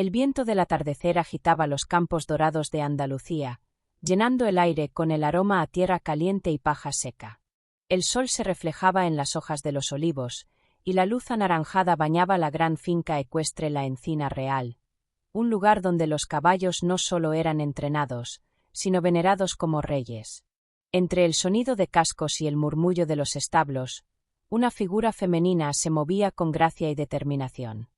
El viento del atardecer agitaba los campos dorados de Andalucía, llenando el aire con el aroma a tierra caliente y paja seca. El sol se reflejaba en las hojas de los olivos, y la luz anaranjada bañaba la gran finca ecuestre La Encina Real, un lugar donde los caballos no solo eran entrenados, sino venerados como reyes. Entre el sonido de cascos y el murmullo de los establos, una figura femenina se movía con gracia y determinación.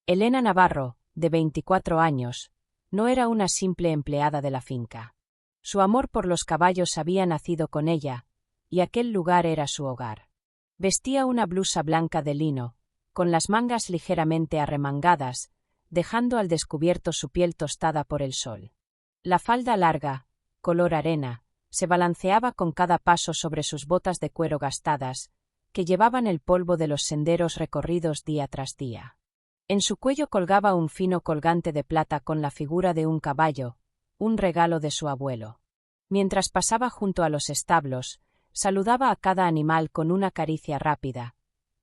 Elena Navarro, de 24 años, no era una simple empleada de la finca. Su amor por los caballos había nacido con ella, y aquel lugar era su hogar. Vestía una blusa blanca de lino, con las mangas ligeramente arremangadas, dejando al descubierto su piel tostada por el sol. La falda larga, color arena, se balanceaba con cada paso sobre sus botas de cuero gastadas, que llevaban el polvo de los senderos recorridos día tras día. En su cuello colgaba un fino colgante de plata con la figura de un caballo, un regalo de su abuelo. Mientras pasaba junto a los establos, saludaba a cada animal con una caricia rápida,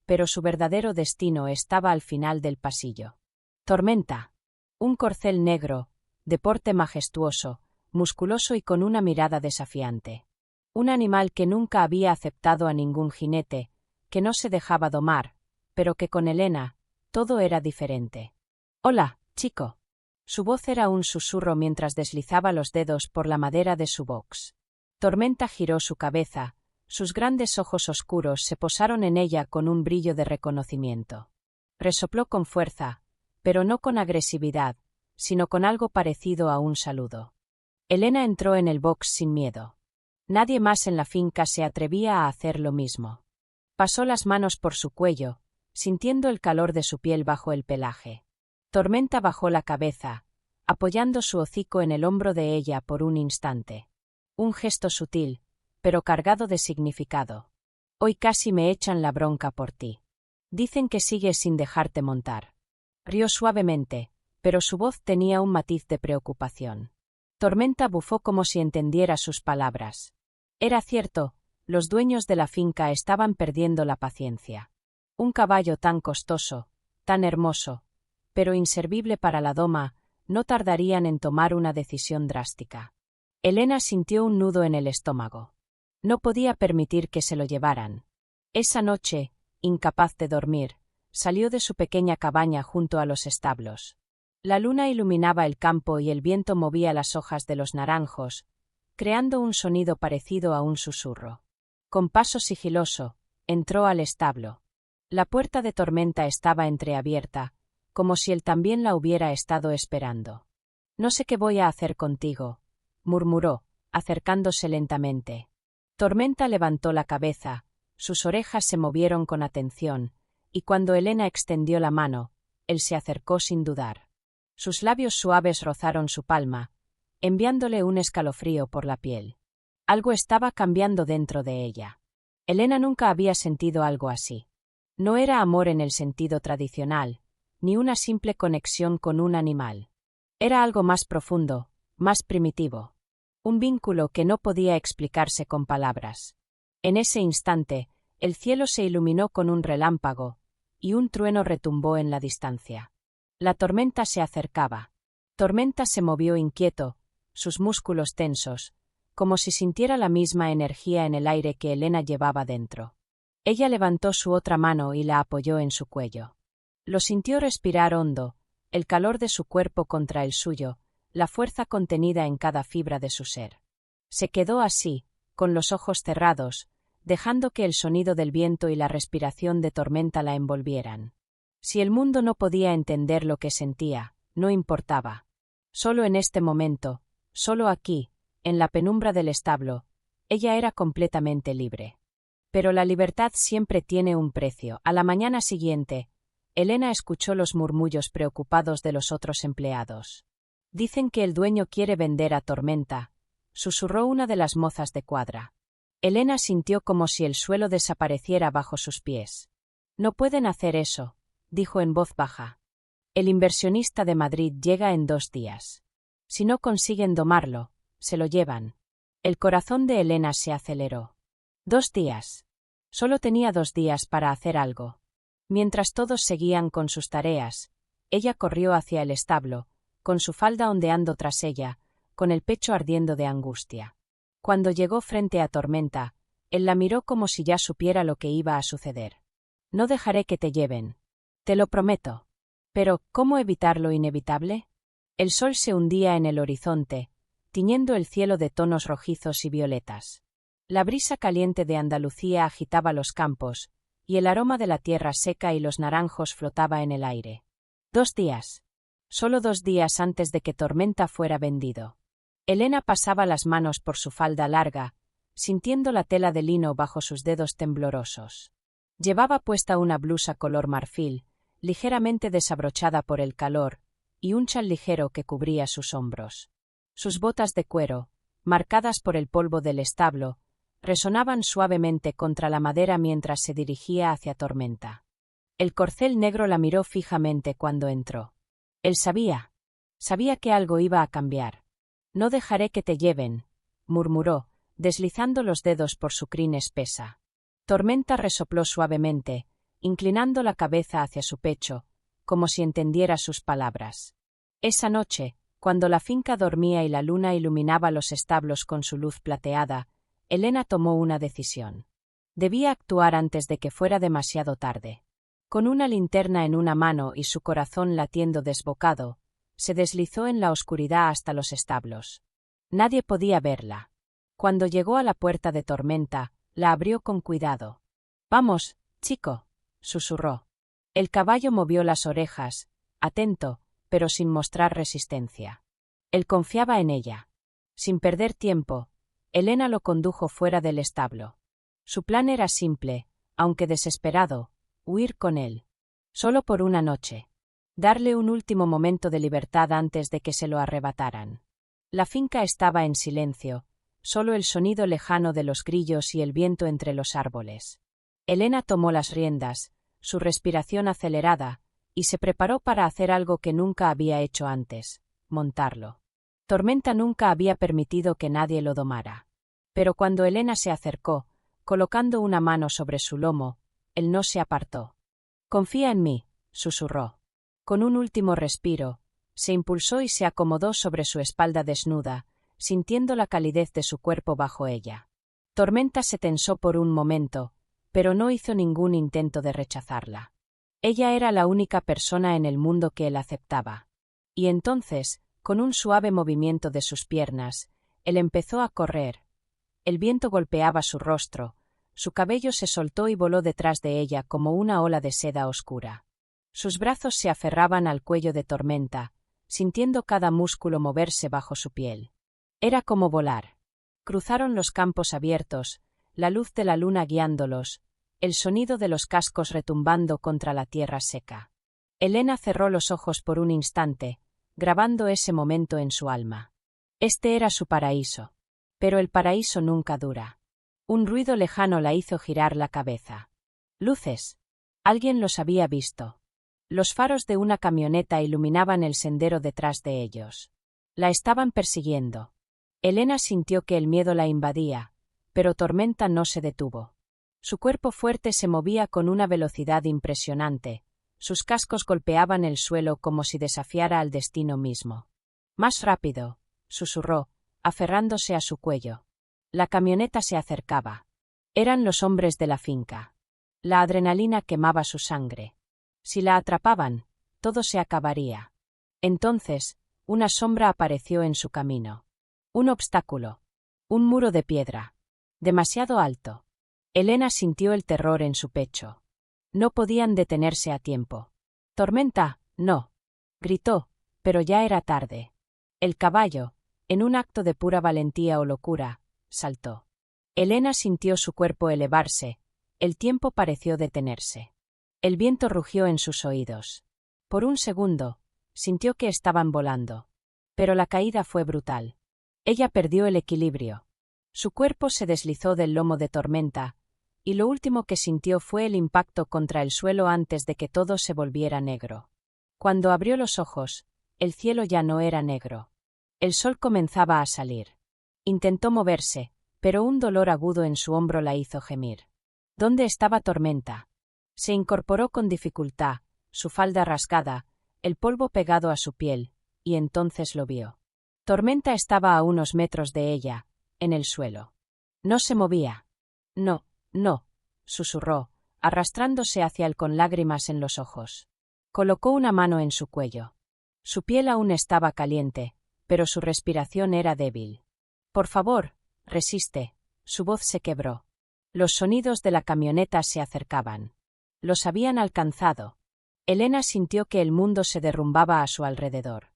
pero su verdadero destino estaba al final del pasillo. Tormenta. Un corcel negro, de porte majestuoso, musculoso y con una mirada desafiante. Un animal que nunca había aceptado a ningún jinete, que no se dejaba domar, pero que con Elena, todo era diferente. «Hola, chico». Su voz era un susurro mientras deslizaba los dedos por la madera de su box. Tormenta giró su cabeza, sus grandes ojos oscuros se posaron en ella con un brillo de reconocimiento. Resopló con fuerza, pero no con agresividad, sino con algo parecido a un saludo. Elena entró en el box sin miedo. Nadie más en la finca se atrevía a hacer lo mismo. Pasó las manos por su cuello, sintiendo el calor de su piel bajo el pelaje. Tormenta bajó la cabeza, apoyando su hocico en el hombro de ella por un instante. Un gesto sutil, pero cargado de significado. «Hoy casi me echan la bronca por ti. Dicen que sigues sin dejarte montar». Rió suavemente, pero su voz tenía un matiz de preocupación. Tormenta bufó como si entendiera sus palabras. Era cierto, los dueños de la finca estaban perdiendo la paciencia. Un caballo tan costoso, tan hermoso, pero inservible para la doma, no tardarían en tomar una decisión drástica. Elena sintió un nudo en el estómago. No podía permitir que se lo llevaran. Esa noche, incapaz de dormir, salió de su pequeña cabaña junto a los establos. La luna iluminaba el campo y el viento movía las hojas de los naranjos, creando un sonido parecido a un susurro. Con paso sigiloso, entró al establo. La puerta de Tormenta estaba entreabierta, como si él también la hubiera estado esperando. «No sé qué voy a hacer contigo», murmuró, acercándose lentamente. Tormenta levantó la cabeza, sus orejas se movieron con atención, y cuando Elena extendió la mano, él se acercó sin dudar. Sus labios suaves rozaron su palma, enviándole un escalofrío por la piel. Algo estaba cambiando dentro de ella. Elena nunca había sentido algo así. No era amor en el sentido tradicional, ni una simple conexión con un animal. Era algo más profundo, más primitivo. Un vínculo que no podía explicarse con palabras. En ese instante, el cielo se iluminó con un relámpago, y un trueno retumbó en la distancia. La tormenta se acercaba. Tormenta se movió inquieto, sus músculos tensos, como si sintiera la misma energía en el aire que Elena llevaba dentro. Ella levantó su otra mano y la apoyó en su cuello. Lo sintió respirar hondo, el calor de su cuerpo contra el suyo, la fuerza contenida en cada fibra de su ser. Se quedó así, con los ojos cerrados, dejando que el sonido del viento y la respiración de Tormenta la envolvieran. Si el mundo no podía entender lo que sentía, no importaba. Solo en este momento, solo aquí, en la penumbra del establo, ella era completamente libre. Pero la libertad siempre tiene un precio. A la mañana siguiente, Elena escuchó los murmullos preocupados de los otros empleados. «Dicen que el dueño quiere vender a Tormenta», susurró una de las mozas de cuadra. Elena sintió como si el suelo desapareciera bajo sus pies. «No pueden hacer eso», dijo en voz baja. «El inversionista de Madrid llega en 2 días. Si no consiguen domarlo, se lo llevan». El corazón de Elena se aceleró. 2 días. Solo tenía 2 días para hacer algo. Mientras todos seguían con sus tareas, ella corrió hacia el establo, con su falda ondeando tras ella, con el pecho ardiendo de angustia. Cuando llegó frente a Tormenta, él la miró como si ya supiera lo que iba a suceder. «No dejaré que te lleven. Te lo prometo». Pero, ¿cómo evitar lo inevitable? El sol se hundía en el horizonte, tiñendo el cielo de tonos rojizos y violetas. La brisa caliente de Andalucía agitaba los campos, y el aroma de la tierra seca y los naranjos flotaba en el aire. 2 días. Solo 2 días antes de que Tormenta fuera vendido. Elena pasaba las manos por su falda larga, sintiendo la tela de lino bajo sus dedos temblorosos. Llevaba puesta una blusa color marfil, ligeramente desabrochada por el calor, y un chal ligero que cubría sus hombros. Sus botas de cuero, marcadas por el polvo del establo, resonaban suavemente contra la madera mientras se dirigía hacia Tormenta. El corcel negro la miró fijamente cuando entró. Él sabía que algo iba a cambiar. «No dejaré que te lleven», murmuró, deslizando los dedos por su crin espesa. Tormenta resopló suavemente, inclinando la cabeza hacia su pecho, como si entendiera sus palabras. Esa noche, cuando la finca dormía y la luna iluminaba los establos con su luz plateada, Elena tomó una decisión. Debía actuar antes de que fuera demasiado tarde. Con una linterna en una mano y su corazón latiendo desbocado, se deslizó en la oscuridad hasta los establos. Nadie podía verla. Cuando llegó a la puerta de Tormenta, la abrió con cuidado. «Vamos, chico», susurró. El caballo movió las orejas, atento, pero sin mostrar resistencia. Él confiaba en ella. Sin perder tiempo, Elena lo condujo fuera del establo. Su plan era simple, aunque desesperado: huir con él. Solo por una noche. Darle un último momento de libertad antes de que se lo arrebataran. La finca estaba en silencio, solo el sonido lejano de los grillos y el viento entre los árboles. Elena tomó las riendas, su respiración acelerada, y se preparó para hacer algo que nunca había hecho antes: montarlo. Tormenta nunca había permitido que nadie lo domara. Pero cuando Elena se acercó, colocando una mano sobre su lomo, él no se apartó. «Confía en mí», susurró. Con un último respiro, se impulsó y se acomodó sobre su espalda desnuda, sintiendo la calidez de su cuerpo bajo ella. Tormenta se tensó por un momento, pero no hizo ningún intento de rechazarla. Ella era la única persona en el mundo que él aceptaba. Y entonces, con un suave movimiento de sus piernas, él empezó a correr. El viento golpeaba su rostro, su cabello se soltó y voló detrás de ella como una ola de seda oscura. Sus brazos se aferraban al cuello de Tormenta, sintiendo cada músculo moverse bajo su piel. Era como volar. Cruzaron los campos abiertos, la luz de la luna guiándolos, el sonido de los cascos retumbando contra la tierra seca. Elena cerró los ojos por un instante, grabando ese momento en su alma. Este era su paraíso. Pero el paraíso nunca dura. Un ruido lejano la hizo girar la cabeza. Luces. Alguien los había visto. Los faros de una camioneta iluminaban el sendero detrás de ellos. La estaban persiguiendo. Elena sintió que el miedo la invadía, pero Tormenta no se detuvo. Su cuerpo fuerte se movía con una velocidad impresionante, sus cascos golpeaban el suelo como si desafiara al destino mismo. «Más rápido», susurró, aferrándose a su cuello. La camioneta se acercaba. Eran los hombres de la finca. La adrenalina quemaba su sangre. Si la atrapaban, todo se acabaría. Entonces, una sombra apareció en su camino. Un obstáculo. Un muro de piedra. Demasiado alto. Elena sintió el terror en su pecho. No podían detenerse a tiempo. «Tormenta, no», gritó, pero ya era tarde. El caballo, en un acto de pura valentía o locura, saltó. Elena sintió su cuerpo elevarse, el tiempo pareció detenerse. El viento rugió en sus oídos. Por un segundo, sintió que estaban volando. Pero la caída fue brutal. Ella perdió el equilibrio. Su cuerpo se deslizó del lomo de Tormenta, y lo último que sintió fue el impacto contra el suelo antes de que todo se volviera negro. Cuando abrió los ojos, el cielo ya no era negro. El sol comenzaba a salir. Intentó moverse, pero un dolor agudo en su hombro la hizo gemir. ¿Dónde estaba Tormenta? Se incorporó con dificultad, su falda rasgada, el polvo pegado a su piel, y entonces lo vio. Tormenta estaba a unos metros de ella, en el suelo. No se movía. No, no, susurró, arrastrándose hacia él con lágrimas en los ojos. Colocó una mano en su cuello. Su piel aún estaba caliente, pero su respiración era débil. Por favor, resiste. Su voz se quebró. Los sonidos de la camioneta se acercaban. Los habían alcanzado. Elena sintió que el mundo se derrumbaba a su alrededor.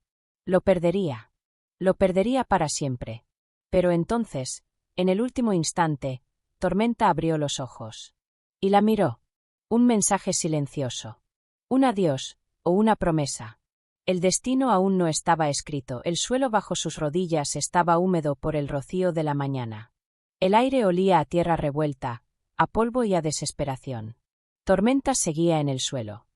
Lo perdería. Lo perdería para siempre. Pero entonces, en el último instante, Tormenta abrió los ojos. Y la miró. Un mensaje silencioso. Un adiós, o una promesa. El destino aún no estaba escrito, el suelo bajo sus rodillas estaba húmedo por el rocío de la mañana. El aire olía a tierra revuelta, a polvo y a desesperación. Tormenta seguía en el suelo.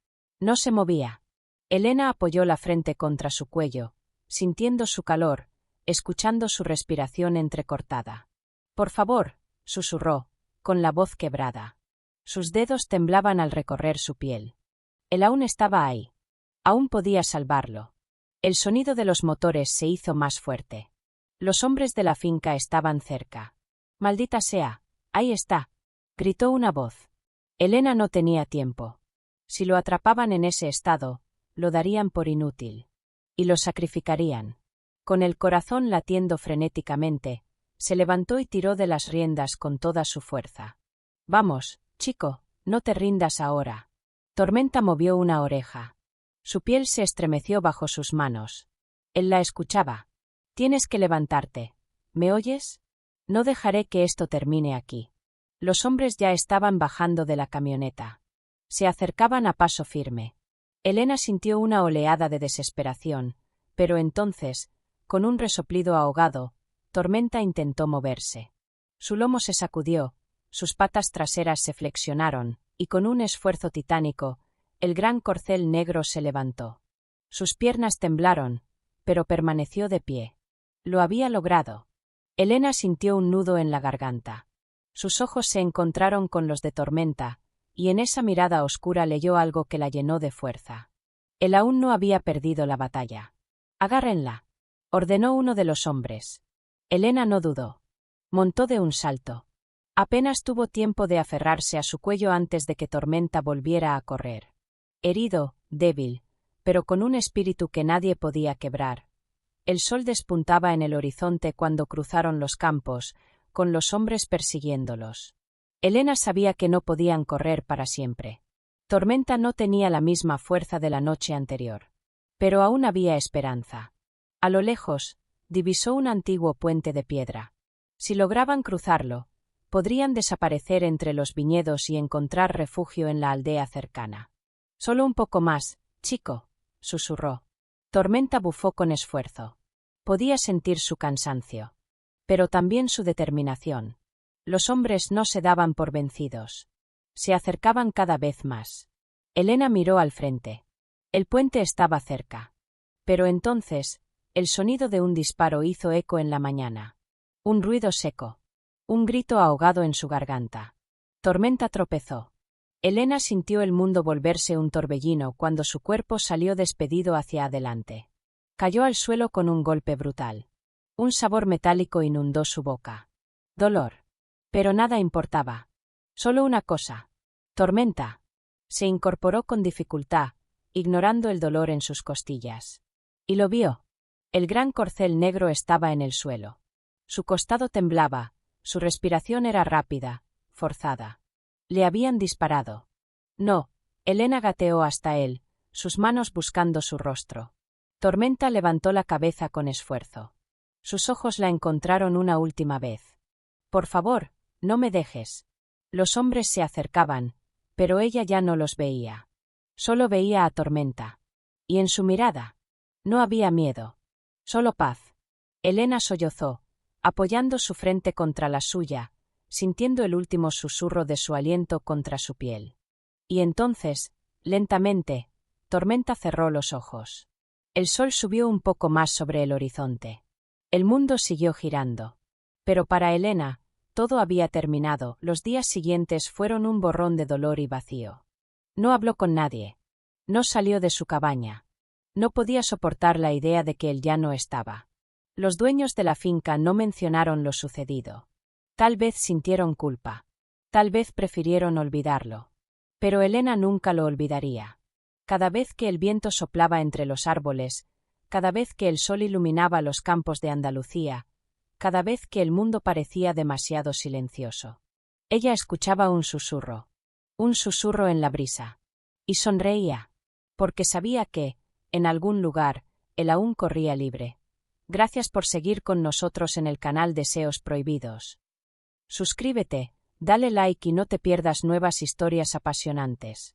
No se movía. Elena apoyó la frente contra su cuello, sintiendo su calor, escuchando su respiración entrecortada. Por favor, susurró, con la voz quebrada. Sus dedos temblaban al recorrer su piel. Él aún estaba ahí. Aún podía salvarlo. El sonido de los motores se hizo más fuerte. Los hombres de la finca estaban cerca. «Maldita sea, ahí está», gritó una voz. Elena no tenía tiempo. Si lo atrapaban en ese estado, lo darían por inútil. Y lo sacrificarían. Con el corazón latiendo frenéticamente, se levantó y tiró de las riendas con toda su fuerza. «Vamos, chico, no te rindas ahora». Tormenta movió una oreja. Su piel se estremeció bajo sus manos. Él la escuchaba. «Tienes que levantarte. ¿Me oyes? No dejaré que esto termine aquí». Los hombres ya estaban bajando de la camioneta. Se acercaban a paso firme. Elena sintió una oleada de desesperación, pero entonces, con un resoplido ahogado, Tormenta intentó moverse. Su lomo se sacudió, sus patas traseras se flexionaron, y con un esfuerzo titánico, el gran corcel negro se levantó. Sus piernas temblaron, pero permaneció de pie. Lo había logrado. Elena sintió un nudo en la garganta. Sus ojos se encontraron con los de Tormenta, y en esa mirada oscura leyó algo que la llenó de fuerza. Él aún no había perdido la batalla. «Agárrenla», ordenó uno de los hombres. Elena no dudó. Montó de un salto. Apenas tuvo tiempo de aferrarse a su cuello antes de que Tormenta volviera a correr. Herido, débil, pero con un espíritu que nadie podía quebrar. El sol despuntaba en el horizonte cuando cruzaron los campos, con los hombres persiguiéndolos. Elena sabía que no podían correr para siempre. Tormenta no tenía la misma fuerza de la noche anterior. Pero aún había esperanza. A lo lejos, divisó un antiguo puente de piedra. Si lograban cruzarlo, podrían desaparecer entre los viñedos y encontrar refugio en la aldea cercana. «Solo un poco más, chico», susurró. Tormenta bufó con esfuerzo. Podía sentir su cansancio. Pero también su determinación. Los hombres no se daban por vencidos. Se acercaban cada vez más. Elena miró al frente. El puente estaba cerca. Pero entonces, el sonido de un disparo hizo eco en la mañana. Un ruido seco. Un grito ahogado en su garganta. Tormenta tropezó. Elena sintió el mundo volverse un torbellino cuando su cuerpo salió despedido hacia adelante. Cayó al suelo con un golpe brutal. Un sabor metálico inundó su boca. Dolor. Pero nada importaba. Solo una cosa. Tormenta. Se incorporó con dificultad, ignorando el dolor en sus costillas. Y lo vio. El gran corcel negro estaba en el suelo. Su costado temblaba, su respiración era rápida, forzada. Le habían disparado. No, Elena gateó hasta él, sus manos buscando su rostro. Tormenta levantó la cabeza con esfuerzo. Sus ojos la encontraron una última vez. «Por favor, no me dejes». Los hombres se acercaban, pero ella ya no los veía. Solo veía a Tormenta. Y en su mirada no había miedo, solo paz. Elena sollozó, apoyando su frente contra la suya, sintiendo el último susurro de su aliento contra su piel. Y entonces, lentamente, Tormenta cerró los ojos. El sol subió un poco más sobre el horizonte. El mundo siguió girando. Pero para Elena, todo había terminado. Los días siguientes fueron un borrón de dolor y vacío. No habló con nadie. No salió de su cabaña. No podía soportar la idea de que él ya no estaba. Los dueños de la finca no mencionaron lo sucedido. Tal vez sintieron culpa. Tal vez prefirieron olvidarlo. Pero Elena nunca lo olvidaría. Cada vez que el viento soplaba entre los árboles, cada vez que el sol iluminaba los campos de Andalucía, cada vez que el mundo parecía demasiado silencioso. Ella escuchaba un susurro en la brisa. Y sonreía, porque sabía que, en algún lugar, él aún corría libre. Gracias por seguir con nosotros en el canal Deseos Prohibidos. Suscríbete, dale like y no te pierdas nuevas historias apasionantes.